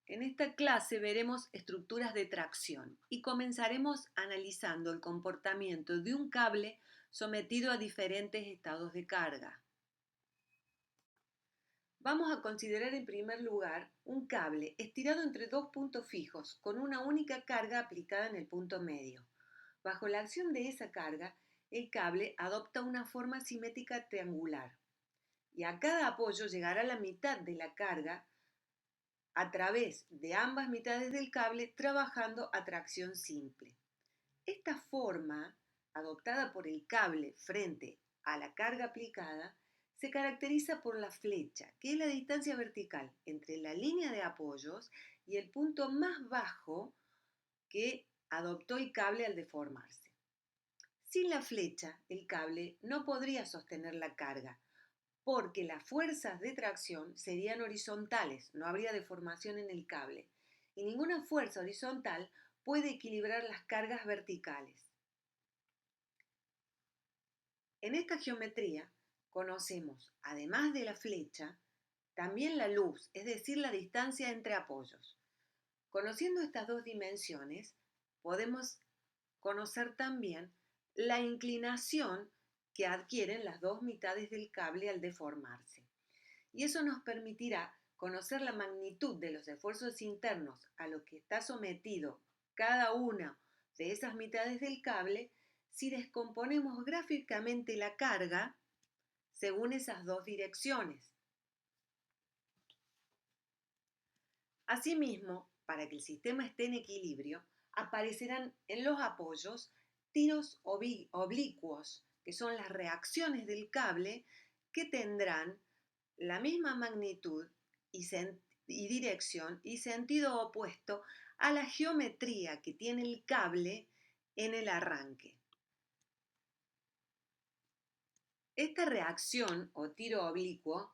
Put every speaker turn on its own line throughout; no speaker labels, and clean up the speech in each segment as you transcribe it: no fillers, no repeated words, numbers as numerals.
En esta clase veremos estructuras de tracción y comenzaremos analizando el comportamiento de un cable sometido a diferentes estados de carga. Vamos a considerar en primer lugar un cable estirado entre dos puntos fijos con una única carga aplicada en el punto medio. Bajo la acción de esa carga, el cable adopta una forma simétrica triangular y a cada apoyo llegará la mitad de la carga a través de ambas mitades del cable trabajando a tracción simple. Esta forma, adoptada por el cable frente a la carga aplicada, se caracteriza por la flecha, que es la distancia vertical entre la línea de apoyos y el punto más bajo que adoptó el cable al deformarse. Sin la flecha, el cable no podría sostener la carga, porque las fuerzas de tracción serían horizontales, no habría deformación en el cable, y ninguna fuerza horizontal puede equilibrar las cargas verticales. En esta geometría conocemos, además de la flecha, también la luz, es decir, la distancia entre apoyos. Conociendo estas dos dimensiones, podemos conocer también la inclinación que adquieren las dos mitades del cable al deformarse. Y eso nos permitirá conocer la magnitud de los esfuerzos internos a los que está sometido cada una de esas mitades del cable si descomponemos gráficamente la carga según esas dos direcciones. Asimismo, para que el sistema esté en equilibrio, aparecerán en los apoyos tiros oblicuos, que son las reacciones del cable que tendrán la misma magnitud y dirección y sentido opuesto a la geometría que tiene el cable en el arranque. Esta reacción o tiro oblicuo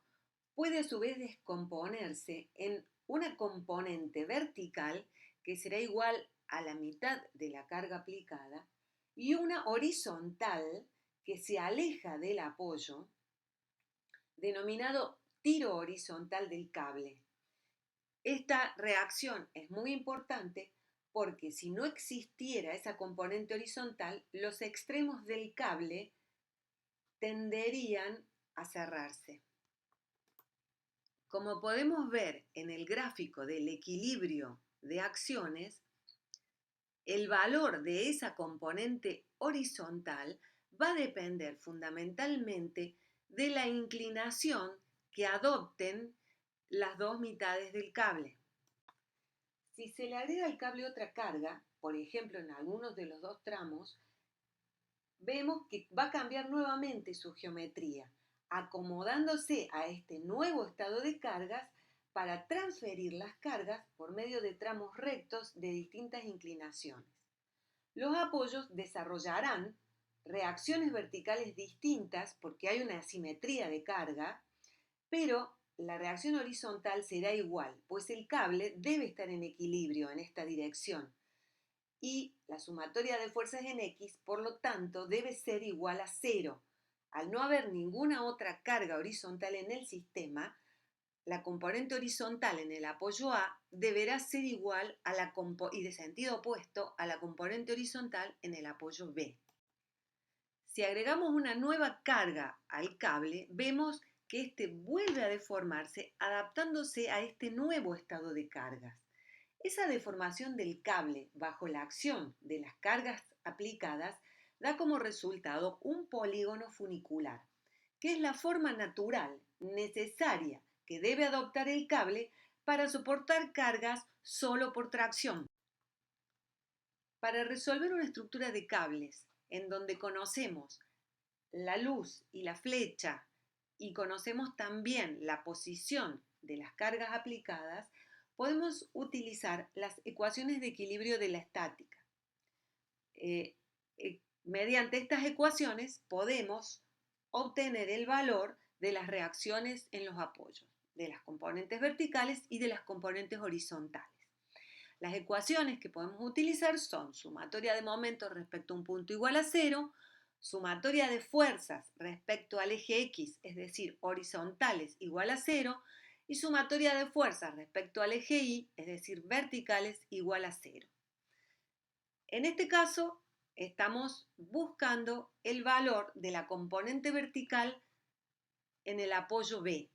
puede a su vez descomponerse en una componente vertical que será igual a la mitad de la carga aplicada y una horizontal que se aleja del apoyo, denominado tiro horizontal del cable. Esta reacción es muy importante porque si no existiera esa componente horizontal, los extremos del cable tenderían a cerrarse. Como podemos ver en el gráfico del equilibrio de acciones, el valor de esa componente horizontal va a depender fundamentalmente de la inclinación que adopten las dos mitades del cable. Si se le agrega al cable otra carga, por ejemplo en algunos de los dos tramos, vemos que va a cambiar nuevamente su geometría, acomodándose a este nuevo estado de cargas para transferir las cargas por medio de tramos rectos de distintas inclinaciones. Los apoyos desarrollarán reacciones verticales distintas porque hay una asimetría de carga, pero la reacción horizontal será igual, pues el cable debe estar en equilibrio en esta dirección y la sumatoria de fuerzas en X, por lo tanto, debe ser igual a 0. Al no haber ninguna otra carga horizontal en el sistema, la componente horizontal en el apoyo A deberá ser igual a y de sentido opuesto a la componente horizontal en el apoyo B. Si agregamos una nueva carga al cable, vemos que éste vuelve a deformarse adaptándose a este nuevo estado de cargas. Esa deformación del cable bajo la acción de las cargas aplicadas da como resultado un polígono funicular, que es la forma natural, necesaria, que debe adoptar el cable para soportar cargas solo por tracción. Para resolver una estructura de cables en donde conocemos la luz y la flecha y conocemos también la posición de las cargas aplicadas, podemos utilizar las ecuaciones de equilibrio de la estática. Mediante estas ecuaciones podemos obtener el valor de las reacciones en los apoyos, de las componentes verticales y de las componentes horizontales. Las ecuaciones que podemos utilizar son sumatoria de momentos respecto a un punto igual a 0, sumatoria de fuerzas respecto al eje X, es decir, horizontales igual a 0, y sumatoria de fuerzas respecto al eje Y, es decir, verticales, igual a 0. En este caso, estamos buscando el valor de la componente vertical en el apoyo B.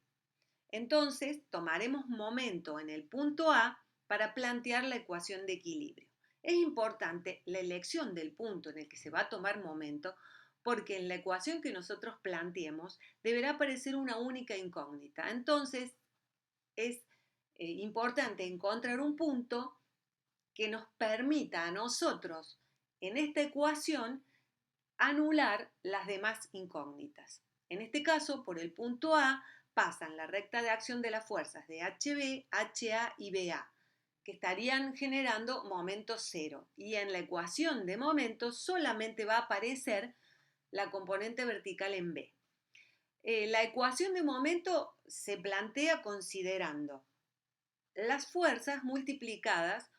Entonces, tomaremos momento en el punto A para plantear la ecuación de equilibrio. Es importante la elección del punto en el que se va a tomar momento porque en la ecuación que nosotros planteemos deberá aparecer una única incógnita. Entonces, es importante encontrar un punto que nos permita a nosotros en esta ecuación anular las demás incógnitas. En este caso, por el punto A pasan la recta de acción de las fuerzas de HB, HA y BA, que estarían generando momento cero. Y en la ecuación de momento solamente va a aparecer la componente vertical en B. La ecuación de momento se plantea considerando las fuerzas multiplicadas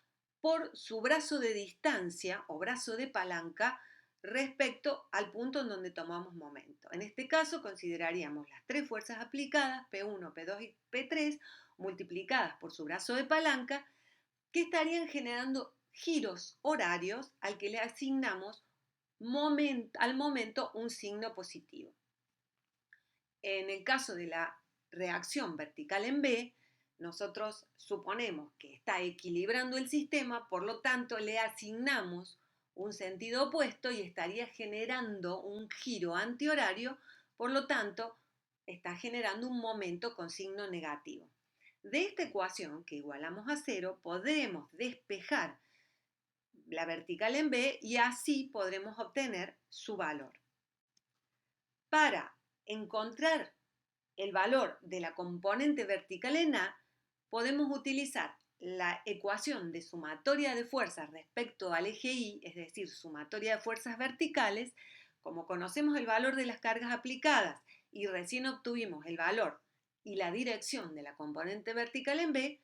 por su brazo de distancia o brazo de palanca respecto al punto en donde tomamos momento. En este caso consideraríamos las tres fuerzas aplicadas, P1, P2 y P3, multiplicadas por su brazo de palanca, que estarían generando giros horarios al que le asignamos al momento un signo positivo. En el caso de la reacción vertical en B, nosotros suponemos que está equilibrando el sistema, por lo tanto le asignamos un sentido opuesto y estaría generando un giro antihorario, por lo tanto está generando un momento con signo negativo. De esta ecuación, que igualamos a 0, podremos despejar la vertical en B y así podremos obtener su valor. Para encontrar el valor de la componente vertical en A, podemos utilizar la ecuación de sumatoria de fuerzas respecto al eje Y, es decir, sumatoria de fuerzas verticales. Como conocemos el valor de las cargas aplicadas y recién obtuvimos el valor y la dirección de la componente vertical en B,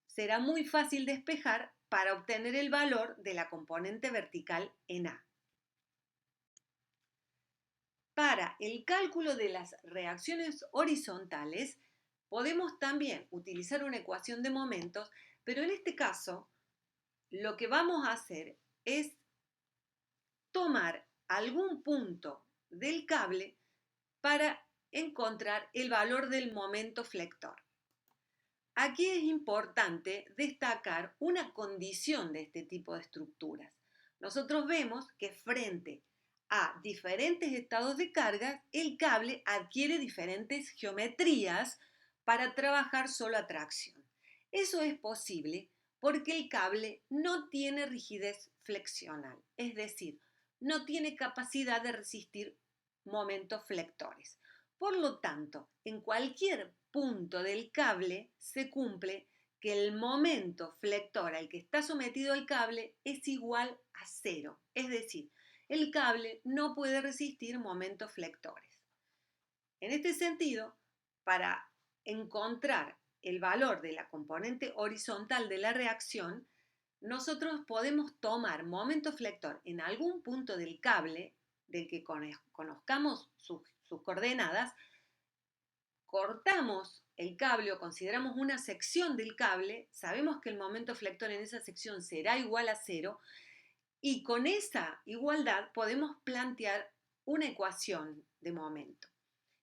será muy fácil despejar para obtener el valor de la componente vertical en A. Para el cálculo de las reacciones horizontales, podemos también utilizar una ecuación de momentos, pero en este caso, lo que vamos a hacer es tomar algún punto del cable para encontrar el valor del momento flector. Aquí es importante destacar una condición de este tipo de estructuras. Nosotros vemos que frente a diferentes estados de carga, el cable adquiere diferentes geometrías para trabajar solo a tracción. Eso es posible porque el cable no tiene rigidez flexional, es decir, no tiene capacidad de resistir momentos flectores. Por lo tanto, en cualquier punto del cable se cumple que el momento flector al que está sometido el cable es igual a 0, es decir, el cable no puede resistir momentos flectores. En este sentido, para encontrar el valor de la componente horizontal de la reacción, nosotros podemos tomar momento flector en algún punto del cable del que conozcamos sus coordenadas, cortamos el cable o consideramos una sección del cable, sabemos que el momento flector en esa sección será igual a 0 y con esa igualdad podemos plantear una ecuación de momento.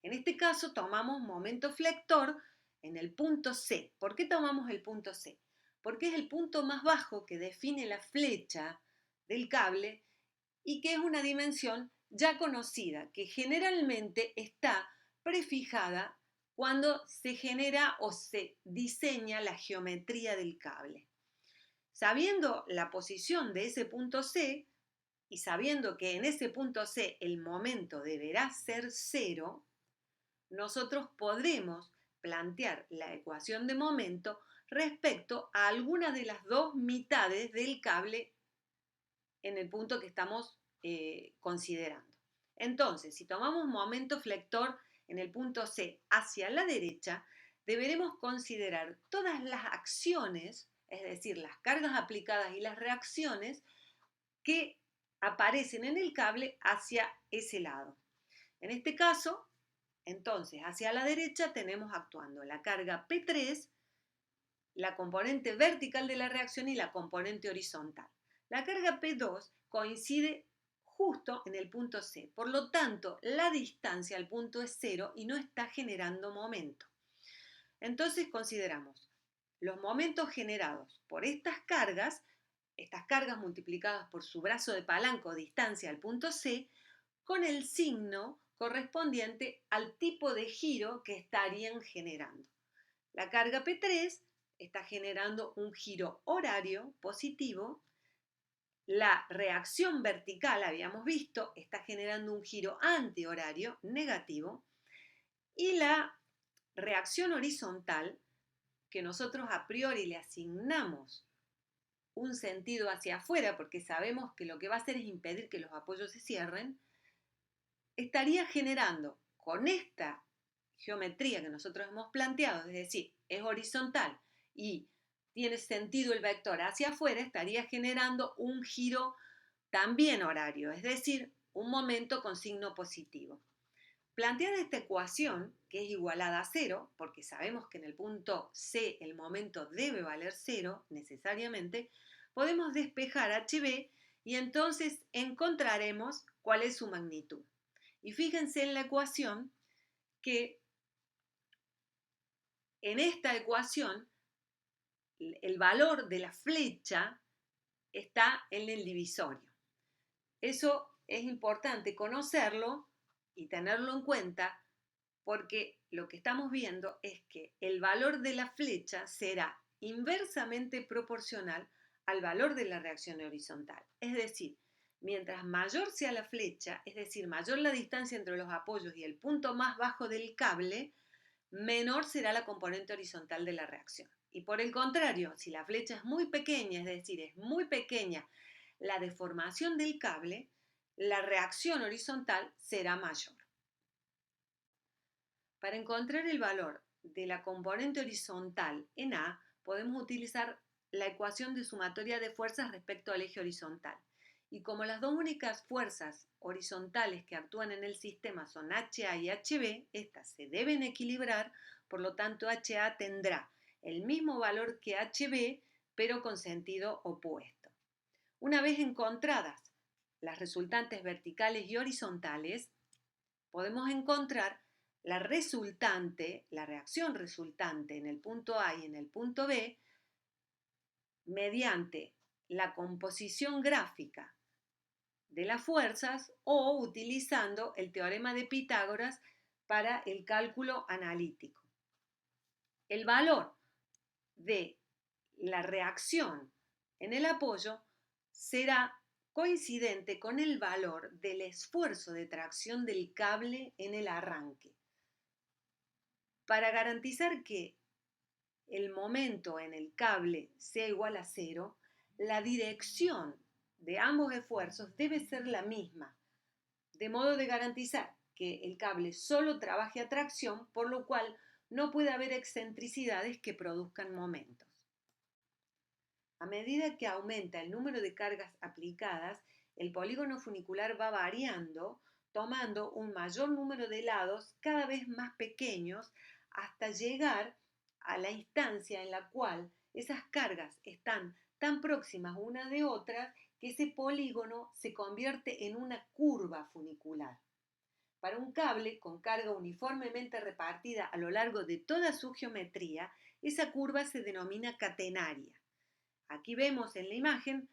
En este caso tomamos momento flector en el punto C. ¿Por qué tomamos el punto C? Porque es el punto más bajo que define la flecha del cable y que es una dimensión ya conocida, que generalmente está prefijada cuando se genera o se diseña la geometría del cable. Sabiendo la posición de ese punto C y sabiendo que en ese punto C el momento deberá ser 0, nosotros podremos plantear la ecuación de momento respecto a alguna de las dos mitades del cable en el punto que estamos considerando. Entonces, si tomamos momento flector en el punto C hacia la derecha, deberemos considerar todas las acciones, es decir, las cargas aplicadas y las reacciones que aparecen en el cable hacia ese lado. En este caso, Entonces, hacia la derecha tenemos actuando la carga P3, la componente vertical de la reacción y la componente horizontal. La carga P2 coincide justo en el punto C, por lo tanto, la distancia al punto es cero y no está generando momento. Entonces consideramos los momentos generados por estas cargas multiplicadas por su brazo de palanca o distancia al punto C, con el signo correspondiente al tipo de giro que estarían generando. La carga P3 está generando un giro horario positivo, la reacción vertical, habíamos visto, está generando un giro antihorario negativo, y la reacción horizontal, que nosotros a priori le asignamos un sentido hacia afuera, porque sabemos que lo que va a hacer es impedir que los apoyos se cierren, estaría generando con esta geometría que nosotros hemos planteado, es decir, es horizontal y tiene sentido el vector hacia afuera, estaría generando un giro también horario, es decir, un momento con signo positivo. Planteada esta ecuación, que es igualada a cero, porque sabemos que en el punto C el momento debe valer cero necesariamente, podemos despejar HB y entonces encontraremos cuál es su magnitud. Y fíjense en la ecuación que en esta ecuación el valor de la flecha está en el divisorio. Eso es importante conocerlo y tenerlo en cuenta porque lo que estamos viendo es que el valor de la flecha será inversamente proporcional al valor de la reacción horizontal. Es decir, mientras mayor sea la flecha, es decir, mayor la distancia entre los apoyos y el punto más bajo del cable, menor será la componente horizontal de la reacción. Y por el contrario, si la flecha es muy pequeña, es decir, es muy pequeña la deformación del cable, la reacción horizontal será mayor. Para encontrar el valor de la componente horizontal en A, podemos utilizar la ecuación de sumatoria de fuerzas respecto al eje horizontal. Y como las dos únicas fuerzas horizontales que actúan en el sistema son HA y HB, estas se deben equilibrar, por lo tanto HA tendrá el mismo valor que HB, pero con sentido opuesto. Una vez encontradas las resultantes verticales y horizontales, podemos encontrar la reacción resultante en el punto A y en el punto B, mediante la composición gráfica de las fuerzas o utilizando el teorema de Pitágoras para el cálculo analítico. El valor de la reacción en el apoyo será coincidente con el valor del esfuerzo de tracción del cable en el arranque. Para garantizar que el momento en el cable sea igual a cero, la dirección de ambos esfuerzos debe ser la misma, de modo de garantizar que el cable solo trabaje a tracción, por lo cual no puede haber excentricidades que produzcan momentos. A medida que aumenta el número de cargas aplicadas, el polígono funicular va variando, tomando un mayor número de lados cada vez más pequeños hasta llegar a la instancia en la cual esas cargas están tan próximas unas de otras que ese polígono se convierte en una curva funicular. Para un cable con carga uniformemente repartida a lo largo de toda su geometría, esa curva se denomina catenaria. Aquí vemos en la imagen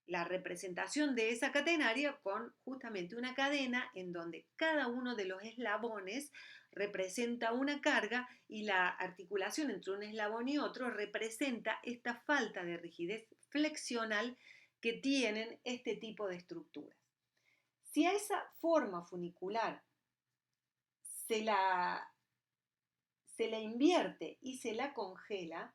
la representación de esa catenaria con justamente una cadena en donde cada uno de los eslabones representa una carga y la articulación entre un eslabón y otro representa esta falta de rigidez flexional que tienen este tipo de estructuras. Si a esa forma funicular se la invierte y se la congela,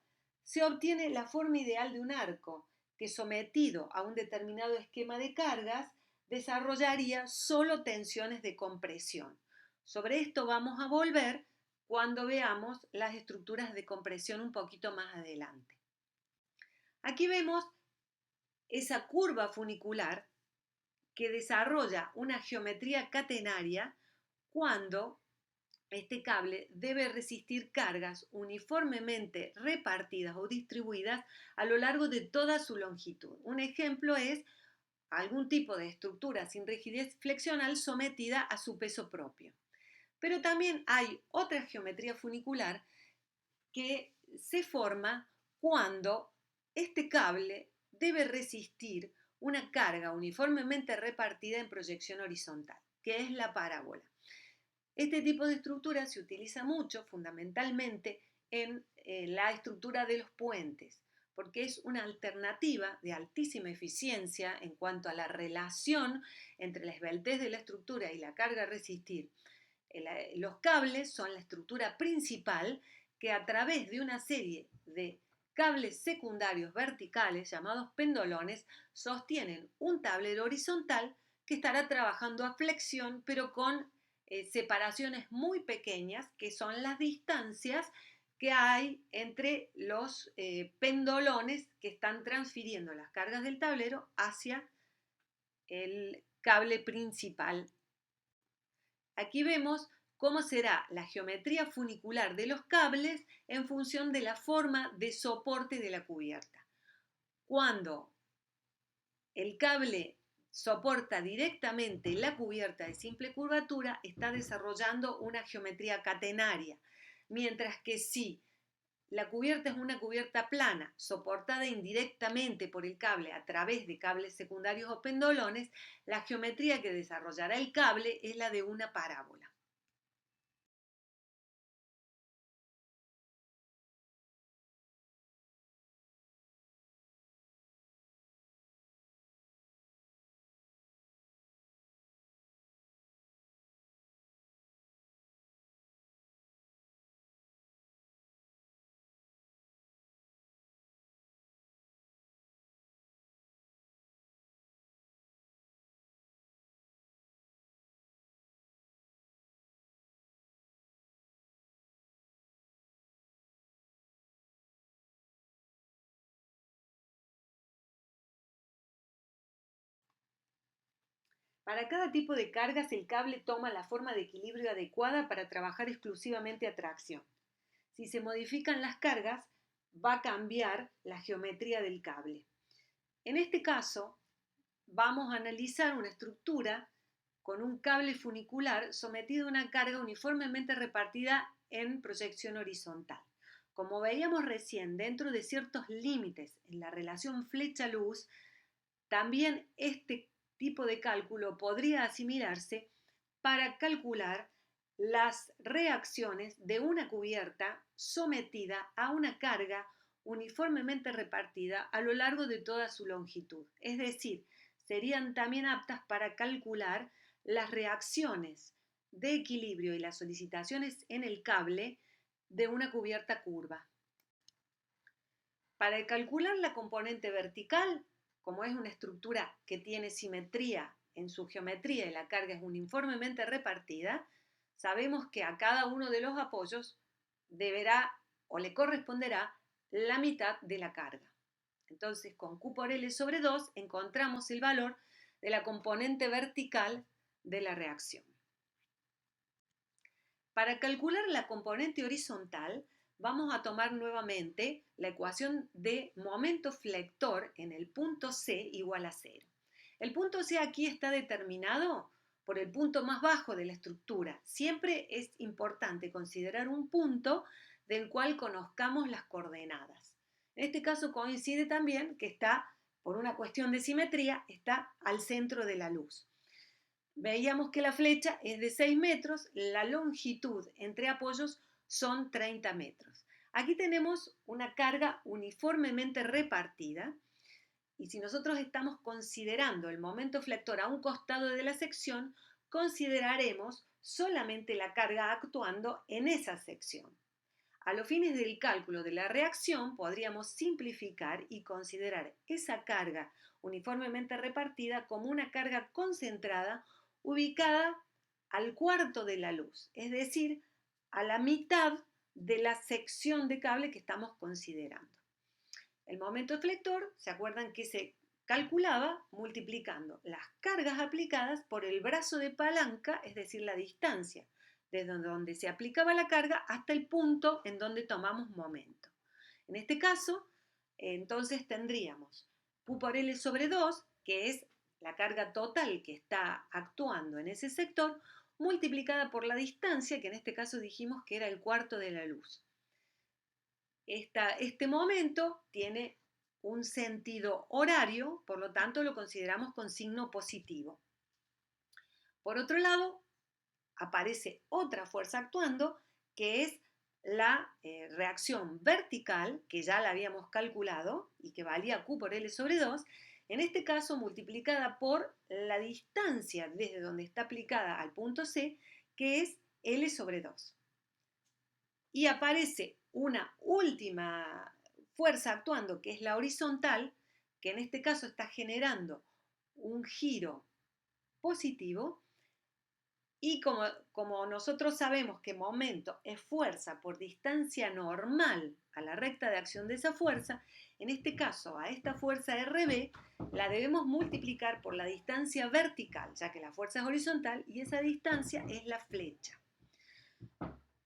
se obtiene la forma ideal de un arco que, sometido a un determinado esquema de cargas, desarrollaría solo tensiones de compresión. Sobre esto vamos a volver cuando veamos las estructuras de compresión un poquito más adelante. Aquí vemos esa curva funicular que desarrolla una geometría catenaria cuando este cable debe resistir cargas uniformemente repartidas o distribuidas a lo largo de toda su longitud. Un ejemplo es algún tipo de estructura sin rigidez flexional sometida a su peso propio. Pero también hay otra geometría funicular que se forma cuando este cable debe resistir una carga uniformemente repartida en proyección horizontal, que es la parábola. Este tipo de estructura se utiliza mucho, fundamentalmente, en la estructura de los puentes, porque es una alternativa de altísima eficiencia en cuanto a la relación entre la esbeltez de la estructura y la carga a resistir. Los cables son la estructura principal que a través de una serie de cables secundarios verticales llamados pendolones sostienen un tablero horizontal que estará trabajando a flexión pero con separaciones muy pequeñas que son las distancias que hay entre los pendolones que están transfiriendo las cargas del tablero hacia el cable principal. Aquí vemos cómo será la geometría funicular de los cables en función de la forma de soporte de la cubierta. Cuando el cable soporta directamente la cubierta de simple curvatura, está desarrollando una geometría catenaria, mientras que si la cubierta es una cubierta plana, soportada indirectamente por el cable a través de cables secundarios o pendolones, la geometría que desarrollará el cable es la de una parábola. Para cada tipo de cargas, el cable toma la forma de equilibrio adecuada para trabajar exclusivamente a tracción. Si se modifican las cargas, va a cambiar la geometría del cable. En este caso, vamos a analizar una estructura con un cable funicular sometido a una carga uniformemente repartida en proyección horizontal. Como veíamos recién, dentro de ciertos límites en la relación flecha-luz, también este tipo de cálculo podría asimilarse para calcular las reacciones de una cubierta sometida a una carga uniformemente repartida a lo largo de toda su longitud. Es decir, serían también aptas para calcular las reacciones de equilibrio y las solicitaciones en el cable de una cubierta curva. Para calcular la componente vertical, como es una estructura que tiene simetría en su geometría y la carga es uniformemente repartida, sabemos que a cada uno de los apoyos deberá o le corresponderá la mitad de la carga. Entonces, con Q por L sobre 2 encontramos el valor de la componente vertical de la reacción. Para calcular la componente horizontal, vamos a tomar nuevamente la ecuación de momento flector en el punto C igual a 0. El punto C aquí está determinado por el punto más bajo de la estructura. Siempre es importante considerar un punto del cual conozcamos las coordenadas. En este caso coincide también que está, por una cuestión de simetría, está al centro de la luz. Veíamos que la flecha es de 6 metros, la longitud entre apoyos son 30 metros. Aquí tenemos una carga uniformemente repartida y si nosotros estamos considerando el momento flector a un costado de la sección, consideraremos solamente la carga actuando en esa sección. A los fines del cálculo de la reacción podríamos simplificar y considerar esa carga uniformemente repartida como una carga concentrada ubicada al cuarto de la luz, es decir, a la mitad de la sección de cable que estamos considerando. El momento deflector, ¿se acuerdan que se calculaba multiplicando las cargas aplicadas por el brazo de palanca, es decir, la distancia desde donde se aplicaba la carga hasta el punto en donde tomamos momento. En este caso, entonces tendríamos Q por L sobre 2, que es la carga total que está actuando en ese sector, multiplicada por la distancia, que en este caso dijimos que era el cuarto de la luz. Este momento tiene un sentido horario, por lo tanto lo consideramos con signo positivo. Por otro lado, aparece otra fuerza actuando, que es la reacción vertical, que ya la habíamos calculado y que valía Q por L sobre 2, en este caso multiplicada por la distancia desde donde está aplicada al punto C, que es L sobre 2. Y aparece una última fuerza actuando, que es la horizontal, que en este caso está generando un giro positivo. Y como nosotros sabemos que momento es fuerza por distancia normal a la recta de acción de esa fuerza, en este caso a esta fuerza RB la debemos multiplicar por la distancia vertical, ya que la fuerza es horizontal y esa distancia es la flecha.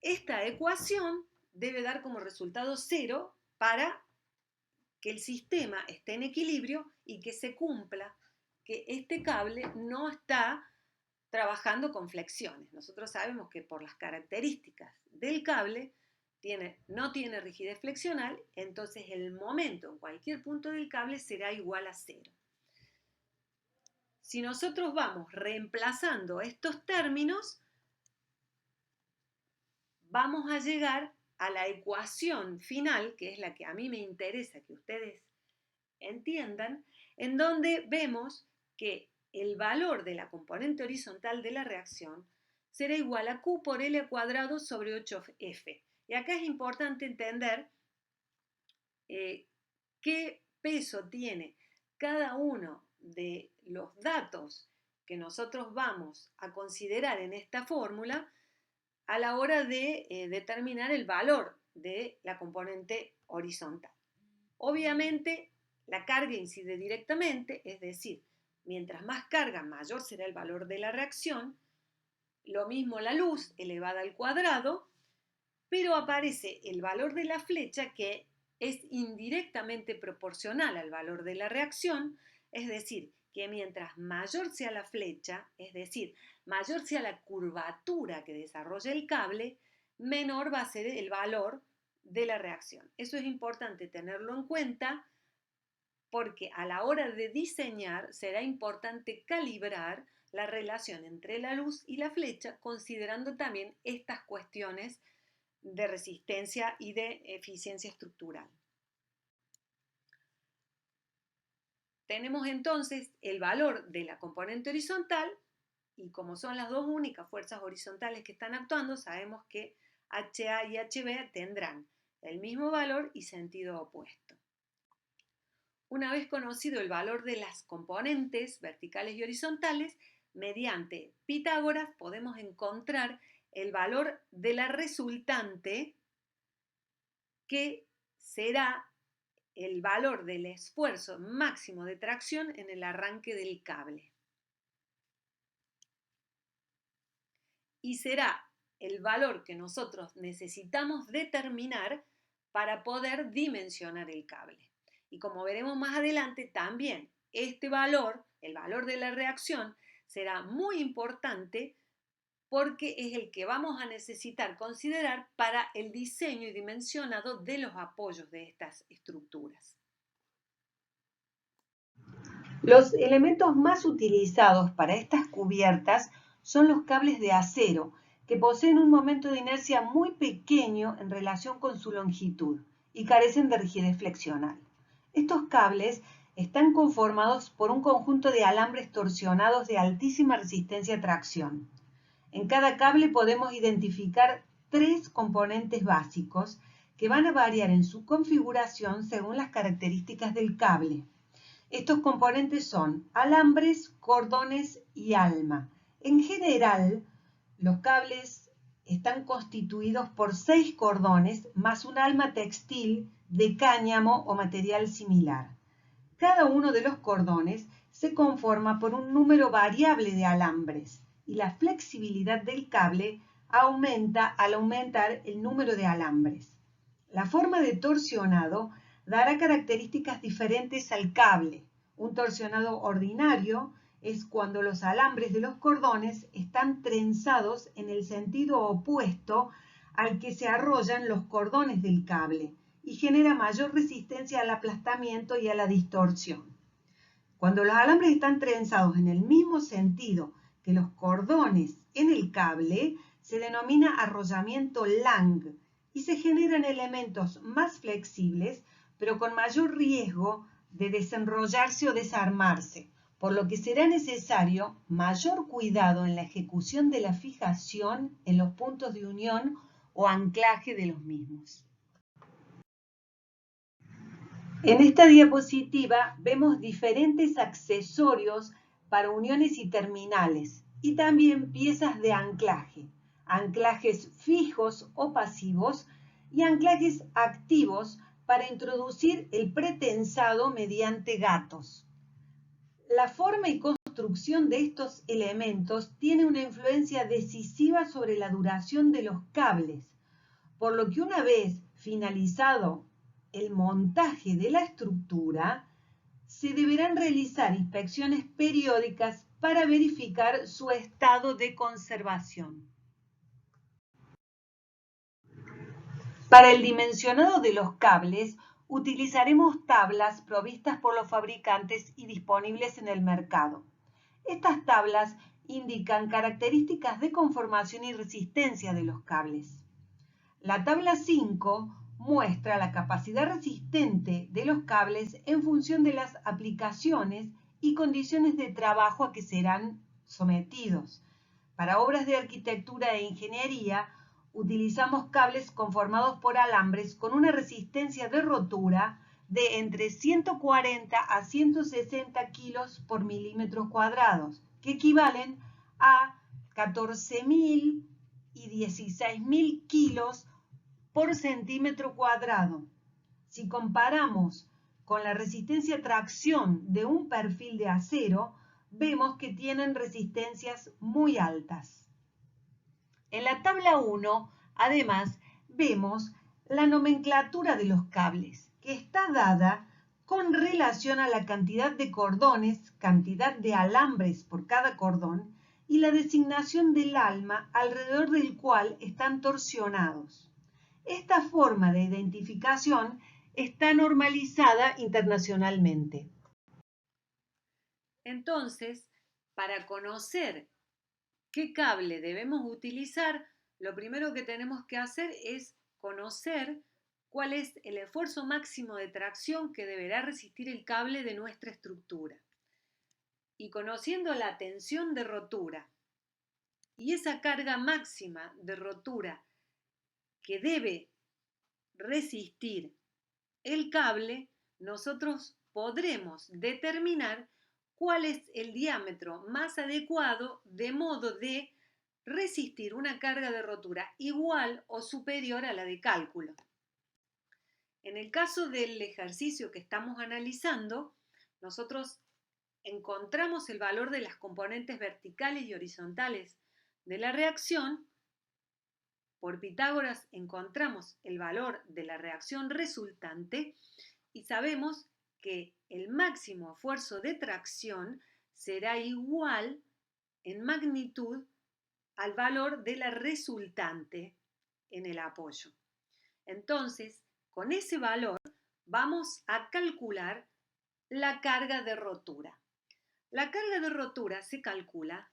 Esta ecuación debe dar como resultado 0 para que el sistema esté en equilibrio y que se cumpla que este cable no está trabajando con flexiones. Nosotros sabemos que por las características del cable no tiene rigidez flexional, entonces el momento en cualquier punto del cable será igual a 0. Si nosotros vamos reemplazando estos términos, vamos a llegar a la ecuación final, que es la que a mí me interesa que ustedes entiendan, en donde vemos que el valor de la componente horizontal de la reacción será igual a Q por L cuadrado sobre 8F. Y acá es importante entender qué peso tiene cada uno de los datos que nosotros vamos a considerar en esta fórmula a la hora de determinar el valor de la componente horizontal. Obviamente, la carga incide directamente, es decir, mientras más carga, mayor será el valor de la reacción. Lo mismo la luz elevada al cuadrado, pero aparece el valor de la flecha que es indirectamente proporcional al valor de la reacción, es decir, que mientras mayor sea la flecha, es decir, mayor sea la curvatura que desarrolla el cable, menor va a ser el valor de la reacción. Eso es importante tenerlo en cuenta porque a la hora de diseñar será importante calibrar la relación entre la luz y la flecha, considerando también estas cuestiones de resistencia y de eficiencia estructural. Tenemos entonces el valor de la componente horizontal y como son las dos únicas fuerzas horizontales que están actuando, sabemos que HA y HB tendrán el mismo valor y sentido opuesto. Una vez conocido el valor de las componentes verticales y horizontales, mediante Pitágoras podemos encontrar el valor de la resultante, que será el valor del esfuerzo máximo de tracción en el arranque del cable. Y será el valor que nosotros necesitamos determinar para poder dimensionar el cable. Y como veremos más adelante, también este valor, el valor de la reacción, será muy importante porque es el que vamos a necesitar considerar para el diseño y dimensionado de los apoyos de estas estructuras. Los elementos más utilizados para estas cubiertas son los cables de acero, que poseen un momento de inercia muy pequeño en relación con su longitud y carecen de rigidez flexional. Estos cables están conformados por un conjunto de alambres torsionados de altísima resistencia a tracción. En cada cable podemos identificar 3 componentes básicos que van a variar en su configuración según las características del cable. Estos componentes son alambres, cordones y alma. En general, los cables están constituidos por 6 cordones más un alma textil de cáñamo o material similar. Cada uno de los cordones se conforma por un número variable de alambres y la flexibilidad del cable
aumenta al aumentar el número de alambres. La forma de torsionado dará características diferentes al cable. Un torsionado ordinario es cuando los alambres de los cordones están trenzados en el sentido opuesto al que se arrollan los cordones del cable y genera mayor resistencia al aplastamiento y a la distorsión. Cuando los alambres están trenzados en el mismo sentido que los cordones en el cable, se denomina arrollamiento Lang y se generan elementos más flexibles, pero con mayor riesgo de desenrollarse o desarmarse, por lo que será necesario mayor cuidado en la ejecución de la fijación en los puntos de unión o anclaje de los mismos. En esta diapositiva vemos diferentes accesorios para uniones y terminales y también piezas de anclaje, anclajes fijos o pasivos y anclajes activos para introducir el pretensado mediante gatos. La forma y construcción de estos elementos tiene una influencia decisiva sobre la duración de los cables, por lo que una vez finalizado el montaje de la estructura, se deberán realizar inspecciones periódicas para verificar su estado de conservación. Para el dimensionado de los cables, utilizaremos tablas provistas por los fabricantes y disponibles en el mercado. Estas tablas indican características de conformación y resistencia de los cables. La tabla 5 muestra la capacidad resistente de los cables en función de las aplicaciones y condiciones de trabajo a que serán sometidos. Para obras de arquitectura e ingeniería, utilizamos cables conformados por alambres con una resistencia de rotura de entre 140 a 160 kilos por milímetros cuadrados, que equivalen a 14.000 y 16.000 kilos por centímetro cuadrado. Si comparamos con la resistencia a tracción de un perfil de acero, vemos que tienen resistencias muy altas. En la tabla 1, además, vemos la nomenclatura de los cables, que está dada con relación a la cantidad de cordones, cantidad de alambres por cada cordón y la designación del alma alrededor del cual están torsionados. Esta forma de identificación está normalizada internacionalmente.
Entonces, para conocer qué cable debemos utilizar, lo primero que tenemos que hacer es conocer cuál es el esfuerzo máximo de tracción que deberá resistir el cable de nuestra estructura. Y conociendo la tensión de rotura y esa carga máxima de rotura que debe resistir el cable, nosotros podremos determinar cuál es el diámetro más adecuado de modo de resistir una carga de rotura igual o superior a la de cálculo. En el caso del ejercicio que estamos analizando, nosotros encontramos el valor de las componentes verticales y horizontales de la reacción. Por Pitágoras encontramos el valor de la reacción resultante y sabemos que el máximo esfuerzo de tracción será igual en magnitud al valor de la resultante en el apoyo. Entonces, con ese valor vamos a calcular la carga de rotura. La carga de rotura se calcula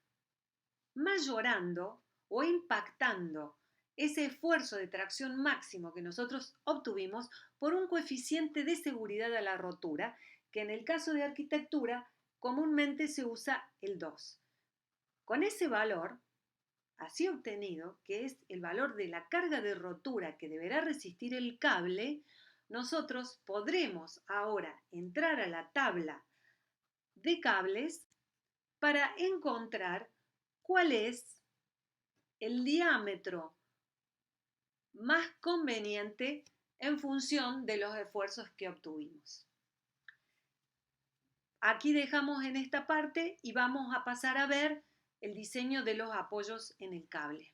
mayorando o impactando ese esfuerzo de tracción máximo que nosotros obtuvimos por un coeficiente de seguridad a la rotura, que en el caso de arquitectura comúnmente se usa el 2. Con ese valor, así obtenido, que es el valor de la carga de rotura que deberá resistir el cable, nosotros podremos ahora entrar a la tabla de cables para encontrar cuál es el diámetro más conveniente en función de los esfuerzos que obtuvimos. Aquí dejamos en esta parte y vamos a pasar a ver el diseño de los apoyos en el cable.